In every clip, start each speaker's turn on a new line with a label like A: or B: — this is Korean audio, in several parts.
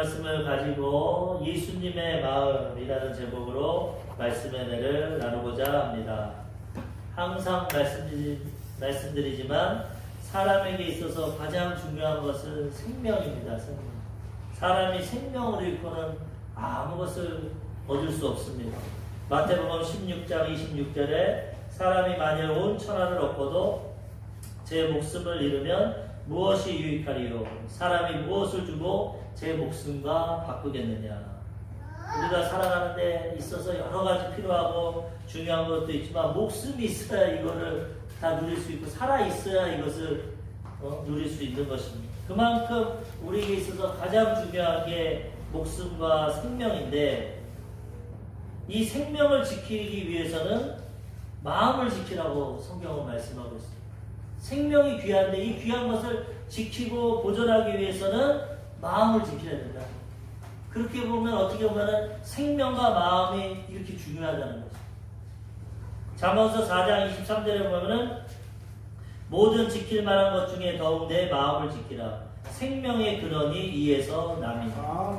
A: 말씀을 가지고 예수님의 마음이라는 제목으로 말씀의 은혜를 나누고자 합니다. 항상 말씀드리지만 사람에게 있어서 가장 중요한 것은 생명입니다. 생명. 사람이 생명을 잃고는 아무 것을 얻을 수 없습니다. 마태복음 16장 26절에 사람이 만일 온 천하를 얻고도 제 목숨을 잃으면 무엇이 유익하리요? 사람이 무엇을 주고 제 목숨과 바꾸겠느냐? 우리가 살아가는 데 있어서 여러 가지 필요하고 중요한 것도 있지만 목숨이 있어야 이거를 다 누릴 수 있고 살아 있어야 이것을 누릴 수 있는 것입니다. 그만큼 우리에게 있어서 가장 중요한 게 목숨과 생명인데 이 생명을 지키기 위해서는 마음을 지키라고 성경은 말씀하고 있습니다. 생명이 귀한데 이 귀한 것을 지키고 보존하기 위해서는 마음을 지켜야 된다. 그렇게 보면 어떻게 보면 생명과 마음이 이렇게 중요하다는 거죠. 잠언서 4장 23절에 보면은 모든 지킬 만한 것 중에 더욱 내 마음을 지키라. 생명의 근원이 이에서 남이다.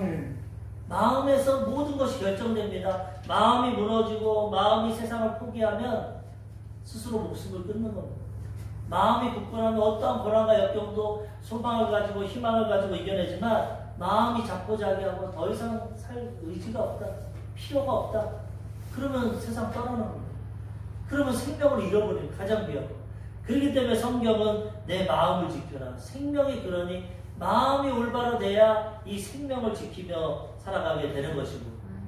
A: 마음에서 모든 것이 결정됩니다. 마음이 무너지고 마음이 세상을 포기하면 스스로 목숨을 끊는 겁니다. 마음이 굳건하면 어떠한 고난과 역경도 소망을 가지고 희망을 가지고 이겨내지만 마음이 자포자기하고 더 이상 살 의지가 없다. 필요가 없다. 그러면 세상 떠나는 겁니다. 그러면 생명을 잃어버리는 가장 위험해요. 그렇기 때문에 성경은 내 마음을 지켜라. 생명이 그러니 마음이 올바로 돼야 이 생명을 지키며 살아가게 되는 것이고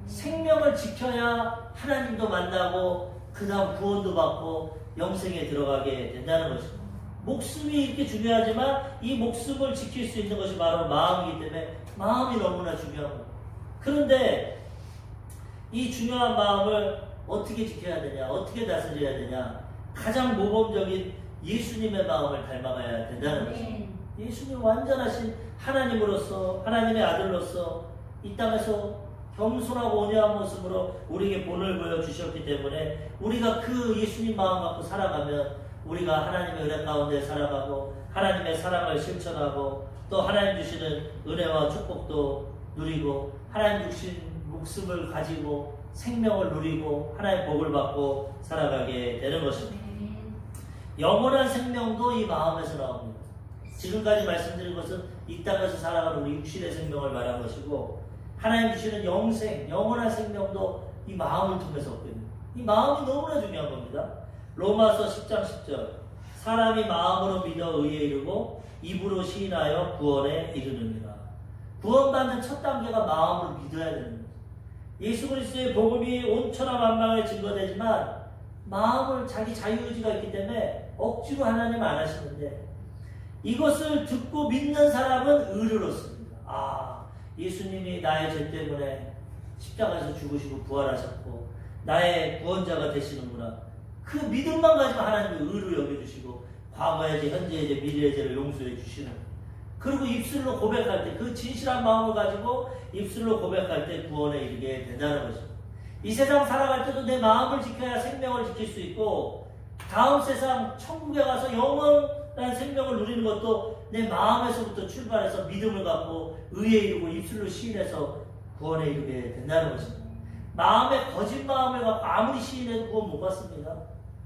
A: 생명을 지켜야 하나님도 만나고 그 다음 구원도 받고 영생에 들어가게 된다는 것입니다. 목숨이 이렇게 중요하지만 이 목숨을 지킬 수 있는 것이 바로 마음이기 때문에 마음이 너무나 중요한 겁니다. 그런데 이 중요한 마음을 어떻게 지켜야 되냐, 어떻게 다스려야 되냐, 가장 모범적인 예수님의 마음을 닮아가야 된다는 것입니다. 예수님 완전하신 하나님으로서 하나님의 아들로서 이 땅에서 겸손하고 온유한 모습으로 우리에게 본을 보여주셨기 때문에 우리가 그 예수님 마음 갖고 살아가면 우리가 하나님의 은혜 가운데 살아가고 하나님의 사랑을 실천하고 또 하나님 주시는 은혜와 축복도 누리고 하나님 주신 목숨을 가지고 생명을 누리고 하나님의 복을 받고 살아가게 되는 것입니다. 영원한 생명도 이 마음에서 나옵니다. 지금까지 말씀드린 것은 이 땅에서 살아가는 우리 육신의 생명을 말한 것이고 하나님 주시는 영생, 영원한 생명도 이 마음을 통해서 얻게 됩니다. 이 마음이 너무나 중요한 겁니다. 로마서 10장 10절 사람이 마음으로 믿어 의에 이르고 입으로 시인하여 구원에 이르느니라. 구원받는 첫 단계가 마음으로 믿어야 되는 거죠. 예수 그리스도의 복음이 온 천하 만방에 증거되지만 마음을 자기 자유의지가 있기 때문에 억지로 하나님은 안 하시는데 이것을 듣고 믿는 사람은 의를 얻습니다. 예수님이 나의 죄 때문에 십자가에서 죽으시고 부활하셨고 나의 구원자가 되시는구나. 그 믿음만 가지고 하나님이 의로 여겨주시고 과거의 죄, 현재의 죄, 미래의 죄를 용서해 주시는 그리고 입술로 고백할 때 그 진실한 마음을 가지고 입술로 고백할 때 구원에 이르게 된다는 것입니다. 이 세상 살아갈 때도 내 마음을 지켜야 생명을 지킬 수 있고 다음 세상 천국에 가서 영원한 생명을 누리는 것도 내 마음에서부터 출발해서 믿음을 갖고 의에 이르고 입술로 시인해서 구원에 이르게 된다는 것입니다. 마음에 거짓 마음을 갖고 아무리 시인해도 구원 못 받습니다.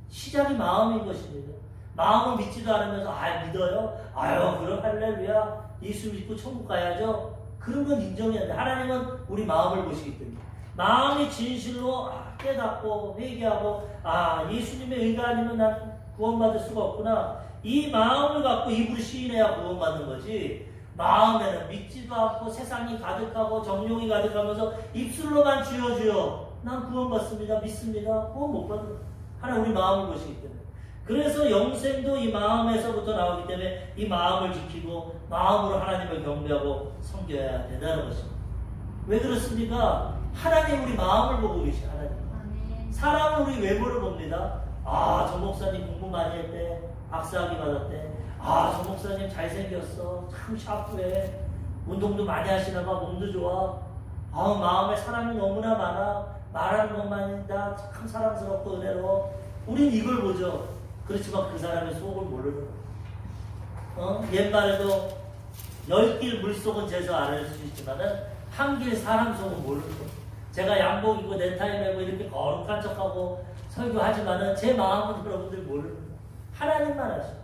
A: 시작이 마음인 것입니다. 마음을 믿지도 않으면서 믿어요? 그럼 할렐루야 예수 믿고 천국 가야죠. 그런 건 인정이 안 돼. 하나님은 우리 마음을 보시기 때문에 마음이 진실로 깨닫고 회개하고 예수님의 의가 아니면 난 구원받을 수가 없구나. 이 마음을 갖고 입으로 시인해야 구원받는 거지. 마음에는 믿지도 않고 세상이 가득하고 정욕이 가득하면서 입술로만 주여 난 구원받습니다. 믿습니다. 구원 못 받는 하나님 우리 마음을 보시기 때문에 그래서 영생도 이 마음에서부터 나오기 때문에 이 마음을 지키고 마음으로 하나님을 경배하고 섬겨야 된다는 것입니다. 왜 그렇습니까? 하나님 우리 마음을 보고 계시죠. 하나님. 사람은 우리 외모를 봅니다. 저 목사님 공부 많이 했대. 박사학위 받았대. 저 목사님 잘생겼어. 참 샤프해. 운동도 많이 하시나 봐. 몸도 좋아. 마음에 사람이 너무나 많아. 말하는 것만 다 참 사랑스럽고 은혜로워. 우린 이걸 보죠. 그렇지만 그 사람의 속을 모르는 거예요. 옛말에도 10길 물속은 재서 알 수 있지만은 한길 사람 속은 모르고 제가 양복 입고 넥타이 매고 이렇게 거룩한 척하고 설교하지만은 제 마음은 여러분들 모르는 거예요. 하나님만 아시죠.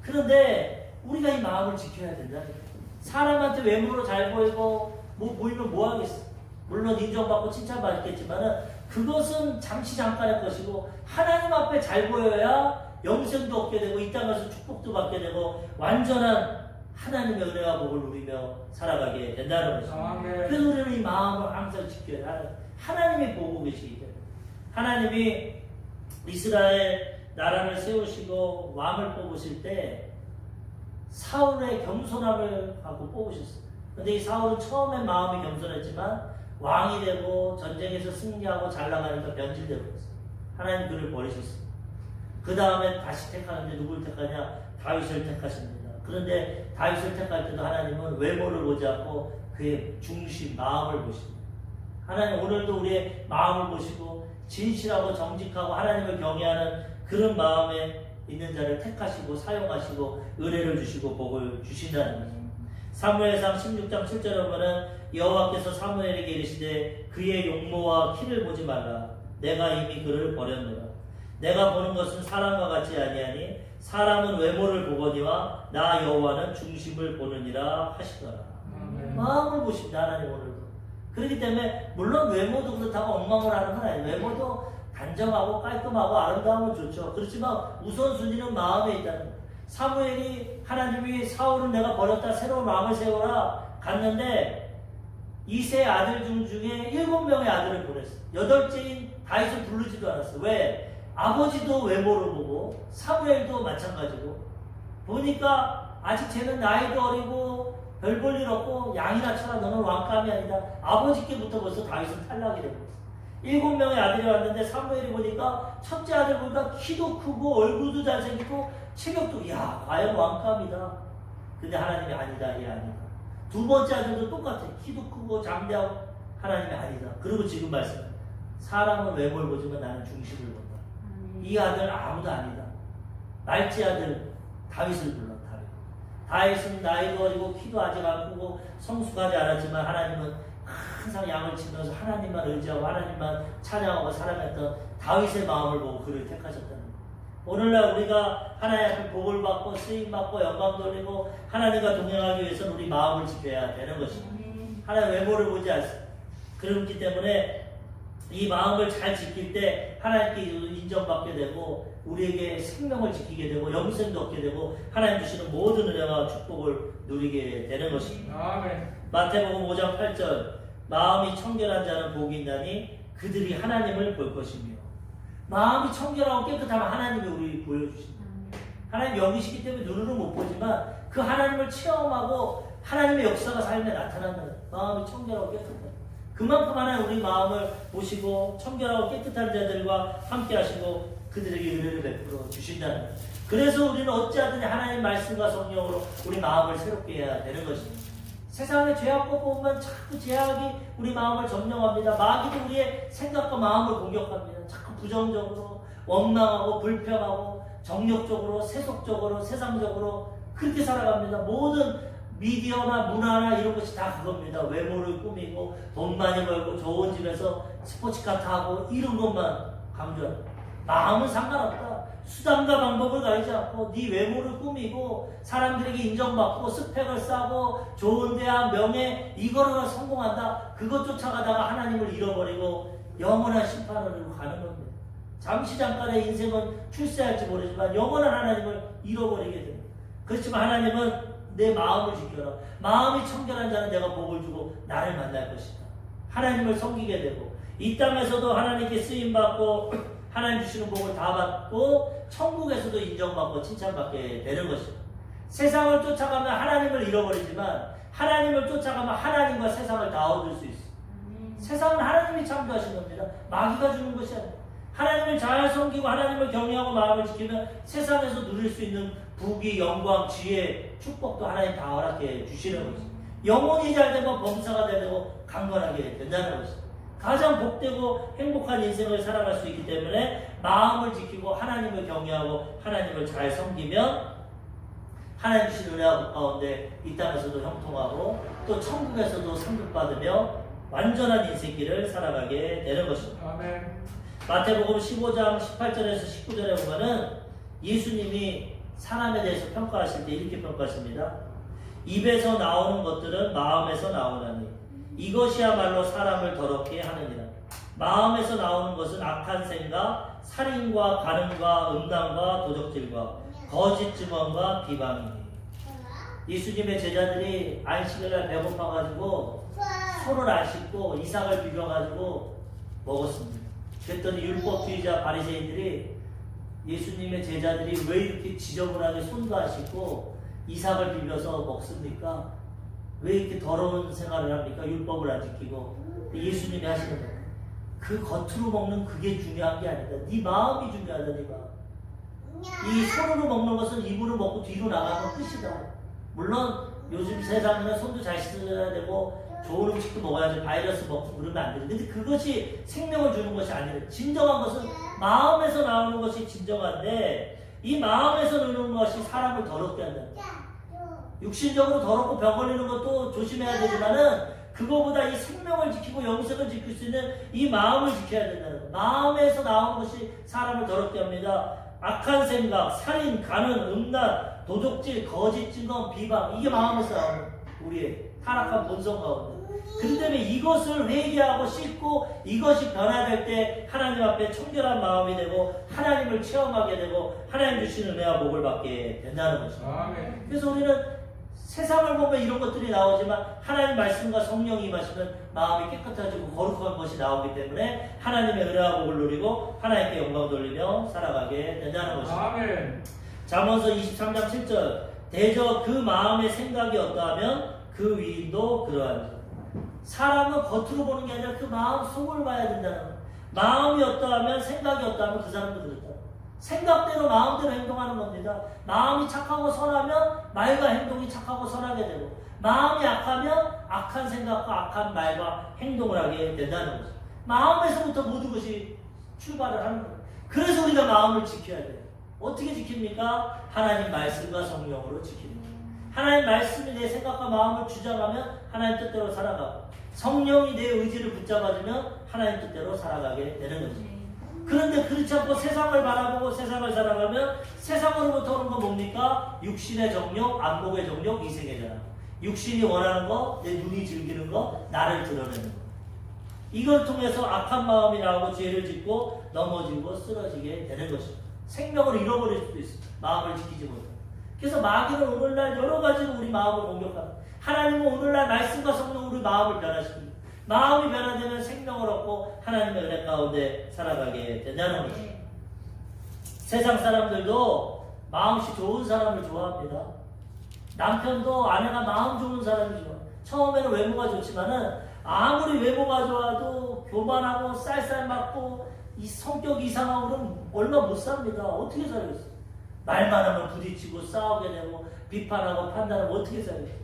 A: 그런데 우리가 이 마음을 지켜야 된다니까. 사람한테 외모로 잘 보이고 뭐 보이면 뭐 하겠어. 물론 인정받고 칭찬받겠지만은 그것은 잠시 잠깐의 것이고 하나님 앞에 잘 보여야 영생도 얻게 되고 이 땅에서 축복도 받게 되고 완전한 하나님의 은혜와 복을 누리며 살아가게 된다는 것입니다. 그래서 우리는 이 마음을 항상 지켜야 해요. 하나님이 보고 계시기 때문에 하나님이 이스라엘 나라를 세우시고 왕을 뽑으실 때 사울의 겸손함을 갖고 뽑으셨어요. 그런데 이 사울은 처음엔 마음이 겸손했지만 왕이 되고 전쟁에서 승리하고 잘 나가니까 변질되고 있어요. 하나님 그를 버리셨어요. 그 다음에 다시 택하는데 누굴 택하냐? 다윗을 택하십니다. 그런데 다윗을 택할 때도 하나님은 외모를 보지 않고 그의 중심, 마음을 보십니다. 하나님 오늘도 우리의 마음을 보시고 진실하고 정직하고 하나님을 경외하는 그런 마음에 있는 자를 택하시고 사용하시고 은혜를 주시고 복을 주신다는 거죠. 사무엘상 16장 7절에 보면 여호와께서 사무엘에게 이르시되 그의 용모와 키를 보지 말라. 내가 이미 그를 버렸노라. 내가 보는 것은 사람과 같지 아니하니 사람은 외모를 보거니와 나 여호와는 중심을 보느니라 하시더라. 마음을 보십니다. 하나님 오늘도. 그렇기 때문에 물론 외모도 그렇다고 엉망을 하는 건 아니에요. 외모도 단정하고 깔끔하고 아름다움은 좋죠. 그렇지만 우선순위는 마음에 있다는 거예요. 사무엘이 하나님이 사울은 내가 버렸다 새로운 왕을 세워라 갔는데 이세 아들 중에 7명의 아들을 보냈어요. 8째인 다윗을 부르지도 않았어요. 왜? 아버지도 외모를 보고 사무엘도 마찬가지고 보니까 아직 쟤는 나이도 어리고 별 볼 일 없고 양이나 쳐라 너는 왕감이 아니다. 아버지께부터 벌써 다윗은 탈락이 되고 있어요. 7명의 아들이 왔는데 사무엘이 보니까 첫째 아들 보니까 키도 크고 얼굴도 잘생기고 체격도 야 과연 왕감이다. 근데 하나님이 아니다. 얘 아니다. 두 번째 아들도 똑같아. 키도 크고 장대하고 하나님이 아니다. 그리고 지금 말씀 사람은 외모를 보지만 나는 중심을 본다. 이 아들 아무도 아니다. 말째 아들 다윗을 불러. 다윗은 나이도 어리고 키도 아직 안 크고 성숙하지 않았지만 하나님은 항상 양을 치면서 하나님만 의지하고 하나님만 찬양하고 살아갔던 다윗의 마음을 보고 그를 택하셨다는 거예요. 오늘날 우리가 하나님 앞에 복을 받고 쓰임받고 영광 돌리고 하나님과 동행하기 위해서는 우리 마음을 지켜야 되는 것입니다. 하나님 외모를 보지 않습니다. 그렇기 때문에 이 마음을 잘 지킬 때 하나님께 인정받게 되고 우리에게 생명을 지키게 되고 영생도 얻게 되고 하나님 주시는 모든 은혜와 축복을 누리게 되는 것입니다. 아멘. 마태복음 5장 8절 마음이 청결한 자는 복이 있나니 그들이 하나님을 볼 것이며 마음이 청결하고 깨끗하면 하나님이 우리 보여주십니다. 하나님 영이시기 때문에 눈으로 못 보지만 그 하나님을 체험하고 하나님의 역사가 삶에 나타난다는 마음이 청결하고 깨끗하다. 그만큼 하나님 우리 마음을 보시고 청결하고 깨끗한 자들과 함께 하시고 그들에게 은혜를 베풀어 주신다는 거예요. 그래서 우리는 어찌하든지 하나님 말씀과 성령으로 우리 마음을 새롭게 해야 되는 것입니다. 세상의 죄악과 보면 자꾸 죄악이 우리 마음을 점령합니다. 마귀도 우리의 생각과 마음을 공격합니다. 자꾸 부정적으로 원망하고 불평하고 정욕적으로 세속적으로 세상적으로 그렇게 살아갑니다. 모든 미디어나 문화나 이런 것이 다 그겁니다. 외모를 꾸미고 돈 많이 벌고 좋은 집에서 스포츠카 타고 이런 것만 강조합니다. 마음은 상관없다. 수단과 방법을 가리지 않고 네 외모를 꾸미고 사람들에게 인정받고 스펙을 쌓고 좋은 대학 명예 이거로 성공한다. 그것 쫓아가다가 하나님을 잃어버리고 영원한 심판으로 가는 겁니다. 잠시 잠깐의 인생은 출세할지 모르지만 영원한 하나님을 잃어버리게 됩니다. 그렇지만 하나님은 내 마음을 지켜라. 마음이 청결한 자는 내가 복을 주고 나를 만날 것이다. 하나님을 섬기게 되고 이 땅에서도 하나님께 쓰임받고 하나님 주시는 복을 다 받고 천국에서도 인정받고 칭찬받게 되는 것입니다. 세상을 쫓아가면 하나님을 잃어버리지만 하나님을 쫓아가면 하나님과 세상을 다 얻을 수 있어요. 세상은 하나님이 창조하신 겁니다. 마귀가 주는 것이 아니에요. 하나님을 잘 섬기고 하나님을 경외하고 마음을 지키면 세상에서 누릴 수 있는 부귀, 영광, 지혜, 축복도 하나님 다 허락해 주시는 것입니다. 영혼이 잘 되면 범사가 되고 강건하게 된다는 것입니다. 가장 복되고 행복한 인생을 살아갈 수 있기 때문에 마음을 지키고 하나님을 경외하고 하나님을 잘 섬기면 하나님 주신 은혜와 가운데 이 땅에서도 형통하고 또 천국에서도 상급받으며 완전한 인생길을 살아가게 되는 것입니다.
B: 아멘.
A: 마태복음 15장 18절에서 19절에 보면은 예수님이 사람에 대해서 평가하실 때 이렇게 평가하십니다. 입에서 나오는 것들은 마음에서 나오나니 이것이야말로 사람을 더럽게 하느니라. 마음에서 나오는 것은 악한 생각, 살인과 간음과 음란과 도적질과 거짓 증언과 비방이니. 예수님의 제자들이 안식일날 배고파가지고 손을 안 씻고 이삭을 비벼가지고 먹었습니다. 그랬더니 율법주의자 바리새인들이 예수님의 제자들이 왜 이렇게 지저분하게 손도 안 씻고 이삭을 비벼서 먹습니까? 왜 이렇게 더러운 생활을 합니까? 율법을 안 지키고. 예수님이 하시는 거예요. 그 겉으로 먹는 그게 중요한 게 아니다. 네 마음이 중요하다. 네 마음. 이 손으로 먹는 것은 입으로 먹고 뒤로 나가면 끝이다. 물론 요즘 세상에는 손도 잘 씻어야 되고 좋은 음식도 먹어야지 바이러스 먹고 그러면 안 되는데, 근데 그것이 생명을 주는 것이 아니라 진정한 것은 마음에서 나오는 것이 진정한데, 이 마음에서 나오는 것이 사람을 더럽게 한다. 육신적으로 더럽고 병 걸리는 것도 조심해야 되지만은 그거보다 이 생명을 지키고 영생을 지킬 수 있는 이 마음을 지켜야 된다는 거예요. 마음에서 나오는 것이 사람을 더럽게 합니다. 악한 생각, 살인, 간음, 음란, 도적질, 거짓 증언, 비방, 이게 마음에서 나오는 우리의 타락한 본성 가운데. 그렇기 때문에 이것을 회개하고 씻고 이것이 변화될 때 하나님 앞에 청결한 마음이 되고 하나님을 체험하게 되고 하나님 주시는 은혜와 복을 받게 된다는 것입니다. 그래서 우리는 세상을 보면 이런 것들이 나오지만 하나님 말씀과 성령이 임하시면 마음이 깨끗해지고 거룩한 것이 나오기 때문에 하나님의 은혜와 복을 누리고 하나님께 영광 돌리며 살아가게 된다는 것입니다.
B: 아멘.
A: 잠언서 23장 7절 대저 그 마음의 생각이 어떠하면 그 위인도 그러하니. 사람은 겉으로 보는 게 아니라 그 마음 속을 봐야 된다는 거예요. 마음이 어떠하면 생각이 어떠하면 그 사람도 그렇다. 생각대로 마음대로 행동하는 겁니다. 마음이 착하고 선하면 말과 행동이 착하고 선하게 되고, 마음이 악하면 악한 생각과 악한 말과 행동을 하게 된다는 거죠. 마음에서부터 모든 것이 출발을 하는 거예요. 그래서 우리가 마음을 지켜야 돼요. 어떻게 지킵니까? 하나님 말씀과 성령으로 지킵니다. 하나님 말씀이 내 생각과 마음을 주장하면 하나님 뜻대로 살아가고, 성령이 내 의지를 붙잡아주면 하나님 뜻대로 살아가게 되는 거죠. 그런데 그렇지 않고 세상을 바라보고 세상을 살아가면 세상으로부터 오는 건 뭡니까? 육신의 정욕, 안목의 정욕, 이생의 자랑. 육신이 원하는 거, 내 눈이 즐기는 거, 나를 드러내는 거. 이걸 통해서 악한 마음이 나오고 죄를 짓고 넘어지고 쓰러지게 되는 것입니다. 생명을 잃어버릴 수도 있습니다. 마음을 지키지 못하고. 그래서 마귀는 오늘날 여러 가지로 우리 마음을 공격합니다. 하나님은 오늘날 말씀과 성령으로 마음을 변화시킵니다. 마음이 변화되면 생명을 얻고 하나님의 은혜 가운데 살아가게 된다는 것입니다. 세상 사람들도 마음씨 좋은 사람을 좋아합니다. 남편도 아내가 마음 좋은 사람이 좋아. 처음에는 외모가 좋지만은 아무리 외모가 좋아도 교만하고 쌀쌀맞고 이 성격이 이상하고 그러면 얼마 못 삽니다. 어떻게 살겠어요? 말만 하면 부딪히고 싸우게 되고 비판하고 판단하면 어떻게 살겠어요?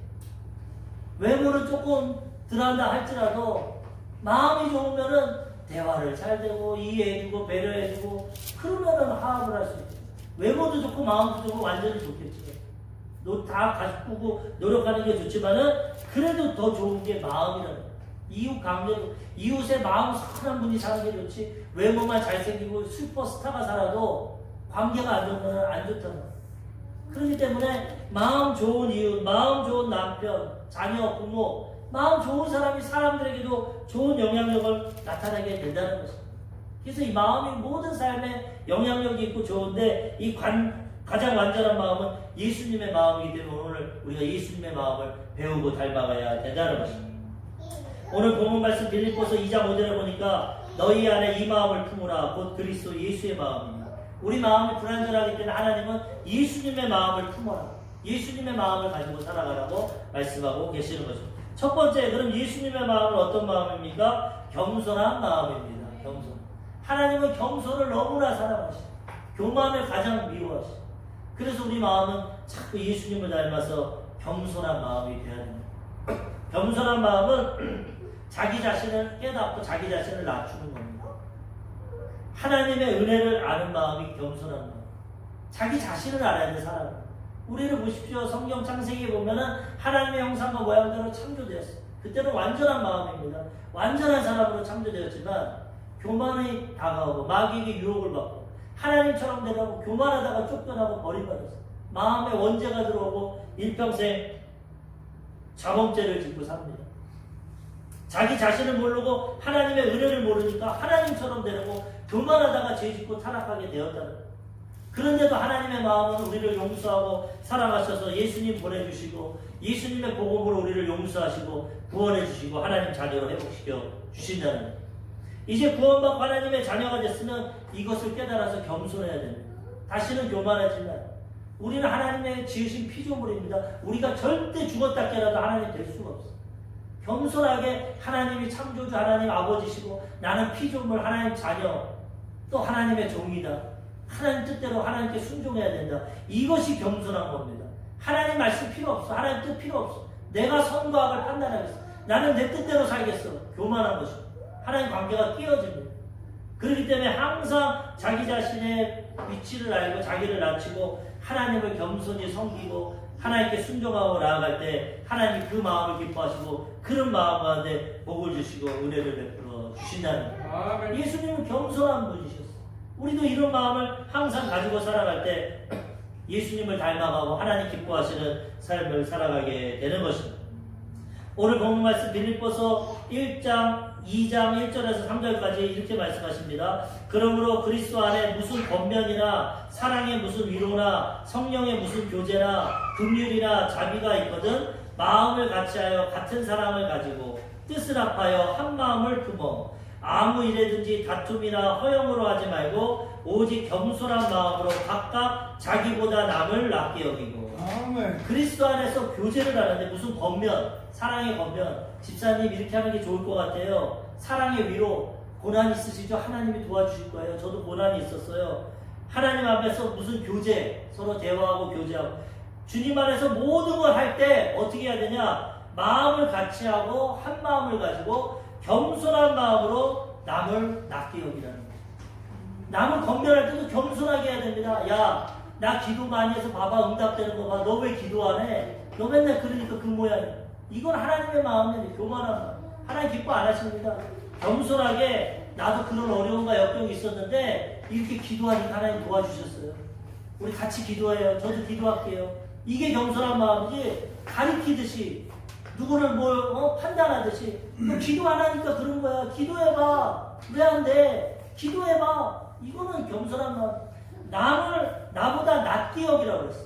A: 외모는 조금 들어간다 할지라도 마음이 좋으면은 대화를 잘 되고 이해해주고 배려해주고 그러면은 화합을 할 수 있죠. 외모도 좋고 마음도 좋고 완전히 좋겠죠. 다 가꾸고 노력하는 게 좋지만은 그래도 더 좋은 게 마음이라는 거예요. 이웃 관계, 이웃의 마음 선한 분이 사는 게 좋지 외모만 잘생기고 슈퍼스타가 살아도 관계가 안 좋으면 안 좋다는 거예요. 그렇기 때문에 마음 좋은 이웃, 마음 좋은 남편, 자녀, 부모, 마음 좋은 사람이 사람들에게도 좋은 영향력을 나타내게 된다는 것입니다. 그래서 이 마음이 모든 삶에 영향력이 있고 좋은데 이 가장 완전한 마음은 예수님의 마음이기 때문에 오늘 우리가 예수님의 마음을 배우고 닮아가야 된다는 것입니다. 오늘 본문 말씀 빌립보서 2장 5절에 보니까 너희 안에 이 마음을 품으라 곧 그리스도 예수의 마음이니. 우리 마음이 불완전하기 때문에 하나님은 예수님의 마음을 품어라. 예수님의 마음을 가지고 살아가라고 말씀하고 계시는 것입니다. 첫 번째, 그럼 예수님의 마음은 어떤 마음입니까? 겸손한 마음입니다. 겸손. 하나님은 겸손을 너무나 사랑하시고 교만을 가장 미워하시고 그래서 우리 마음은 자꾸 예수님을 닮아서 겸손한 마음이 되어야 됩니다. 겸손한 마음은 자기 자신을 깨닫고 자기 자신을 낮추는 겁니다. 하나님의 은혜를 아는 마음이 겸손한 마음. 자기 자신을 알아야 돼, 사람은. 우리를 보십시오. 성경 창세기에 보면은 하나님의 형상과 모양대로 창조되었어요. 그때는 완전한 마음입니다. 완전한 사람으로 창조되었지만 교만이 다가오고 마귀에게 유혹을 받고 하나님처럼 되려고 교만하다가 쫓겨나고 버림받았어요. 마음에 원죄가 들어오고 일평생 자범죄를 짓고 삽니다. 자기 자신을 모르고 하나님의 은혜를 모르니까 하나님처럼 되려고 교만하다가 죄짓고 타락하게 되었다는 거예요. 그런데도 하나님의 마음은 우리를 용서하고 사랑하셔서 예수님 보내주시고 예수님의 복음으로 우리를 용서하시고 구원해 주시고 하나님 자녀로 회복시켜 주신다는 거예요. 이제 구원받고 하나님의 자녀가 됐으면 이것을 깨달아서 겸손해야 됩니다. 다시는 교만하지 마요. 우리는 하나님의 지으신 피조물입니다. 우리가 절대 죽었다 깨라도 하나님 될 수가 없어요. 겸손하게 하나님이 창조주 하나님 아버지시고 나는 피조물 하나님 자녀 또 하나님의 종이다. 하나님 뜻대로 하나님께 순종해야 된다. 이것이 겸손한 겁니다. 하나님 말씀 필요 없어. 하나님 뜻 필요 없어. 내가 선과 악을 판단하겠어. 나는 내 뜻대로 살겠어. 교만한 것이. 하나님 관계가 끼어집니다. 그렇기 때문에 항상 자기 자신의 위치를 알고 자기를 낮추고 하나님을 겸손히 섬기고 하나님께 순종하고 나아갈 때 하나님 그 마음을 기뻐하시고 그런 마음 가운데 복을 주시고 은혜를 베풀어 주신다는 거예요. 예수님은 겸손한 분이셨어요. 우리도 이런 마음을 항상 가지고 살아갈 때 예수님을 닮아가고 하나님 기뻐하시는 삶을 살아가게 되는 것입니다. 오늘 본문 말씀 빌립보서 1장 2장 1절에서 3절까지 이렇게 말씀하십니다. 그러므로 그리스도 안에 무슨 권면이나 사랑의 무슨 위로나 성령의 무슨 교제나 긍휼이나 자비가 있거든 마음을 같이하여 같은 사랑을 가지고 뜻을 합하여 한 마음을 품어 아무 일에든지 다툼이나 허영으로 하지 말고 오직 겸손한 마음으로 각각 자기보다 남을 낫게 여기고. 아멘. 그리스도 안에서 교제를 하는데 무슨 권면, 사랑의 권면. 집사님 이렇게 하는 게 좋을 것 같아요. 사랑의 위로, 고난 있으시죠? 하나님이 도와주실 거예요. 저도 고난이 있었어요. 하나님 앞에서 무슨 교제, 서로 대화하고 교제하고. 주님 안에서 모든 걸 할 때 어떻게 해야 되냐? 마음을 같이 하고 한 마음을 가지고 겸손한 마음으로 남을 낫게 여기라는 거예요. 남을 건면할 때도 겸손하게 해야 됩니다. 야, 나 기도 많이 해서 봐봐 응답되는 거 봐. 너 왜 기도 안 해? 너 맨날 그러니까 그 모양이야. 이건 하나님의 마음이에요. 교만한 마음. 하나님 기뻐 안 하십니다. 겸손하게 나도 그런 어려움과 역경이 있었는데 이렇게 기도하니까 하나님 도와주셨어요. 우리 같이 기도해요. 저도 기도할게요. 이게 겸손한 마음이지 가리키듯이 누구를 판단하듯이 너 기도 안 하니까 그런 거야. 기도해봐. 왜 안 돼? 기도해봐. 이거는 겸손한 마음. 남을 나보다 낫게 여기라고 그랬어.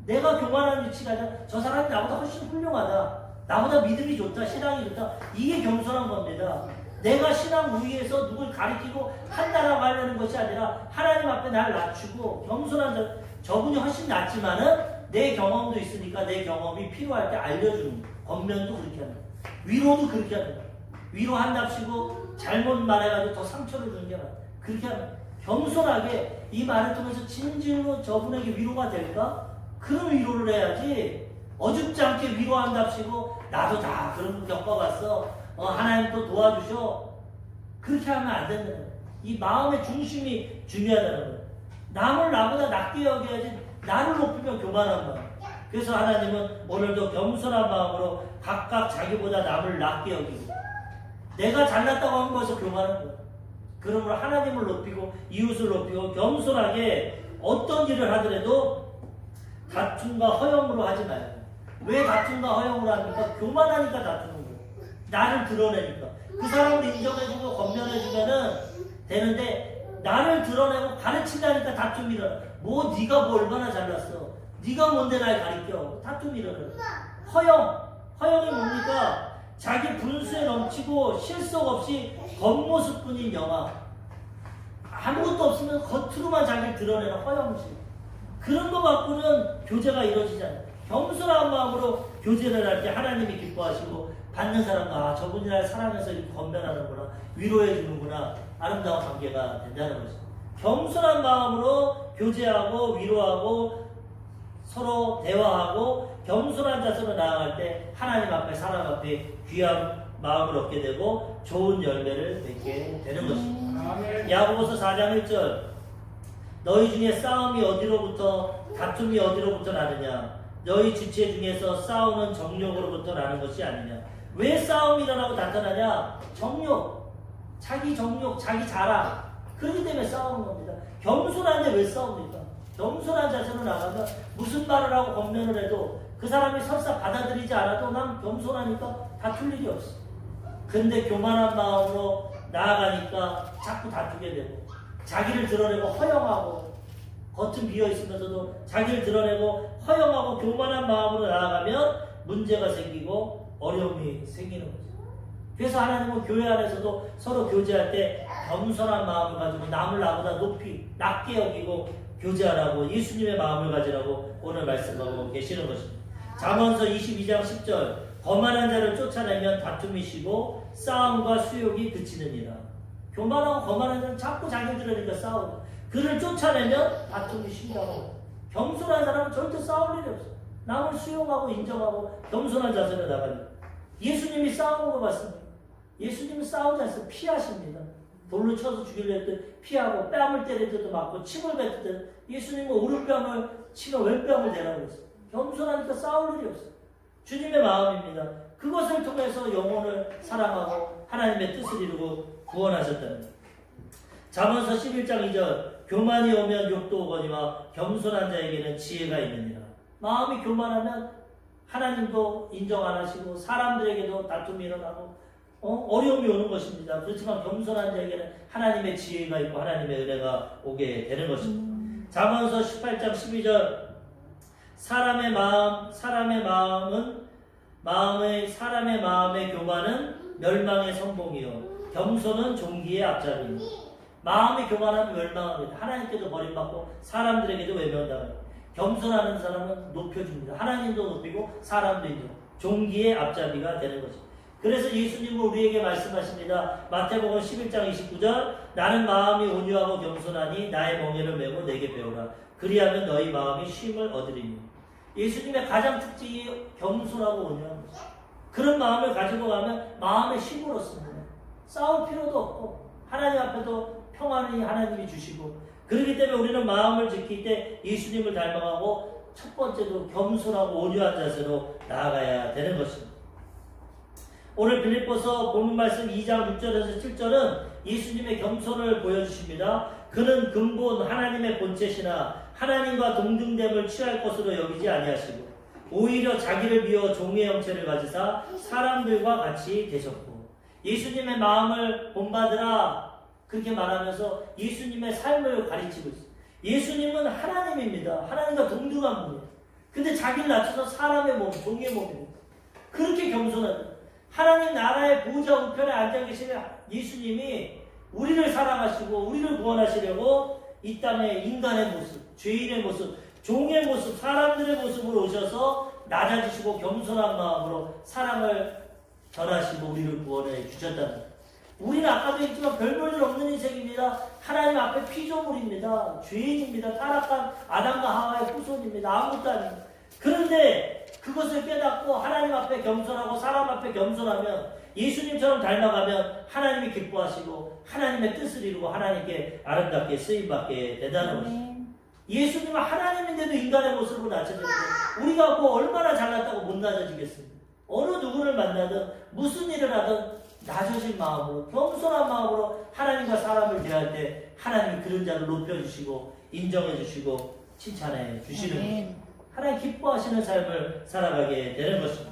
A: 내가 교만한 위치가 아니라 저 사람이 나보다 훨씬 훌륭하다. 나보다 믿음이 좋다. 신앙이 좋다. 이게 겸손한 겁니다. 내가 신앙 우위에서 누굴 가리키고 판단하고 하려는 것이 아니라 하나님 앞에 나를 낮추고 겸손한 저분이 훨씬 낫지만은 내 경험도 있으니까 내 경험이 필요할 때 알려주는 거예요. 권면도 그렇게 하는 거예요. 위로도 그렇게 하는 거예요. 위로한답시고 잘못 말해가지고 더 상처를 주는 게 아니라 그렇게 하는 거예요. 겸손하게 이 말을 통해서 진실로 저분에게 위로가 될까? 그런 위로를 해야지 어줍지 않게 위로한답시고 나도 다 그런 거 겪어봤어. 하나님 또 도와주셔. 그렇게 하면 안 된다는 거예요. 이 마음의 중심이 중요하다는 거예요. 남을 나보다 낫게 여겨야지 나를 높이면 교만한 마음. 그래서 하나님은 오늘도 겸손한 마음으로 각각 자기보다 남을 낫게 여기고 내가 잘났다고 한 것을 교만한 거예요. 그러므로 하나님을 높이고 이웃을 높이고 겸손하게 어떤 일을 하더라도 다툼과 허영으로 하지 말고. 왜 다툼과 허영으로 합니까? 교만하니까 다투는 거예요. 나를 드러내니까. 그 사람을 인정해주고 권면해주면은 되는데 나를 드러내고 가르치려니까 다툼이 일어나. 뭐 네가 뭐 얼마나 잘났어. 네가 뭔데 날 가르쳐. 다툼이 일어나. 허영이 뭡니까? 자기 분수에 넘치고 실속 없이 겉모습뿐인 영화. 아무것도 없으면 겉으로만 자기를 드러내는 허영식. 그런 거 갖고는 교제가 이루어지잖아요. 겸손한 마음으로 교제를 할 때 하나님이 기뻐하시고 받는 사람과 저분이 날 사랑해서 이렇게 건면하는구나, 위로해 주는구나, 아름다운 관계가 된다는 거죠. 겸손한 마음으로 교제하고 위로하고 서로 대화하고 겸손한 자세로 나아갈 때 하나님 앞에 사람 앞에 귀한 마음을 얻게 되고 좋은 열매를 맺게 되는 것입니다. 야고보서 4장 1절 너희 중에 싸움이 어디로부터 다툼이 어디로부터 나느냐? 너희 주체 중에서 싸우는 정욕으로부터 나는 것이 아니냐? 왜 싸움이 일어나고 나타나냐? 정욕, 자기 정욕, 자기 자랑. 그렇기 때문에 싸우는 겁니다. 겸손한데 왜 싸웁니까? 겸손한 자세로 나가면 무슨 말을 하고 권면을 해도 그 사람이 설사 받아들이지 않아도 난 겸손하니까 다툴 일이 없어. 근데 교만한 마음으로 나아가니까 자꾸 다투게 되고 자기를 드러내고 허영하고 겉은 비어있으면서도 자기를 드러내고 허영하고 교만한 마음으로 나아가면 문제가 생기고 어려움이 생기는 거죠. 그래서 하나님은 교회 안에서도 서로 교제할 때 겸손한 마음을 가지고 남을 나보다 높이 낮게 여기고 교제하라고 예수님의 마음을 가지라고 오늘 말씀하고 계시는 것입니다. 잠언서 22장 10절 거만한 자를 쫓아내면 다툼이 쉬고 싸움과 수욕이 그치느니라. 교만하고 거만한 자는 자꾸 자기를 드러내니까 싸우고 그를 쫓아내면 다툼이 쉰다고. 겸손한 사람은 절대 싸울 일이 없어. 남을 수용하고 인정하고 겸손한 자세로 나가는. 예수님이 싸우는 거 봤습니다. 예수님은 싸우지 않습니다. 피하십니다. 돌로 쳐서 죽이려 했듯 피하고 뺨을 때릴 때도 맞고 침을 뱉을 때 예수님은 오른뺨을 치고 왼뺨을 대라고 했어요. 겸손하니까 싸울 일이 없어요. 주님의 마음입니다. 그것을 통해서 영혼을 사랑하고 하나님의 뜻을 이루고 구원하셨다는. 잠언서 11장 2절 교만이 오면 욕도 오거니와 겸손한 자에게는 지혜가 있느니라. 마음이 교만하면 하나님도 인정 안 하시고 사람들에게도 다툼이 일어나고 어려움이 오는 것입니다. 그렇지만 겸손한 자에게는 하나님의 지혜가 있고 하나님의 은혜가 오게 되는 것입니다. 잠언서 18장 12절 사람의 마음의 교만은 멸망의 선봉이요 겸손은 종기의 앞잡이. 마음이 교만하면 멸망합니다. 하나님께도 버림받고 사람들에게도 외면당합니다. 겸손하는 사람은 높여줍니다. 하나님도 높이고 사람도 인정. 종기의 앞잡이가 되는 거죠. 그래서 예수님은 우리에게 말씀하십니다. 마태복음 11장 29절 나는 마음이 온유하고 겸손하니 나의 멍에를 메고 내게 배우라. 그리하면 너희 마음이 쉼을 얻으리니. 예수님의 가장 특징이 겸손하고 온유한 거죠. 그런 마음을 가지고 가면 마음의 쉼을 얻습니다. 싸울 필요도 없고 하나님 앞에도 평안이 하나님이 주시고 그렇기 때문에 우리는 마음을 지킬 때 예수님을 닮아가고 첫 번째도 겸손하고 온유한 자세로 나아가야 되는 것입니다. 오늘 빌립보서 본문 말씀 2장 6절에서 7절은 예수님의 겸손을 보여주십니다. 그는 근본 하나님의 본체시나 하나님과 동등됨을 취할 것으로 여기지 아니하시고 오히려 자기를 비워 종의 형체를 가지사 사람들과 같이 계셨고 예수님의 마음을 본받으라 그렇게 말하면서 예수님의 삶을 가르치고 있어요. 예수님은 하나님입니다. 하나님과 동등한 분이에요. 근데 자기를 낮춰서 사람의 몸, 종의 몸입니다. 그렇게 겸손하다. 하나님 나라의 보좌 우편에 앉아 계시는 예수님이 우리를 사랑하시고 우리를 구원하시려고 이 땅에 인간의 모습, 죄인의 모습, 종의 모습, 사람들의 모습으로 오셔서 낮아지시고 겸손한 마음으로 사랑을 전하시고 우리를 구원해 주셨다는 거예요. 우리는 아까도 했지만 별 볼 일 없는 인생입니다. 하나님 앞에 피조물입니다. 죄인입니다. 타락한 아담과 하와의 후손입니다. 아무것도 아닙니다. 그런데 그것을 깨닫고 하나님 앞에 겸손하고 사람 앞에 겸손하면 예수님처럼 닮아가면 하나님이 기뻐하시고 하나님의 뜻을 이루고 하나님께 아름답게 쓰임받게 된다는 것입니다. 예수님은 하나님인데도 인간의 모습으로 낮춰졌는데 우리가 뭐 얼마나 잘났다고 못 낮아지겠습니까? 어느 누구를 만나든 무슨 일을 하든 낮아진 마음으로 겸손한 마음으로 하나님과 사람을 대할 때 하나님이 그런 자를 높여주시고 인정해주시고 칭찬해 주시는 것입니다. 하나님 기뻐하시는 삶을 살아가게 되는 것입니다.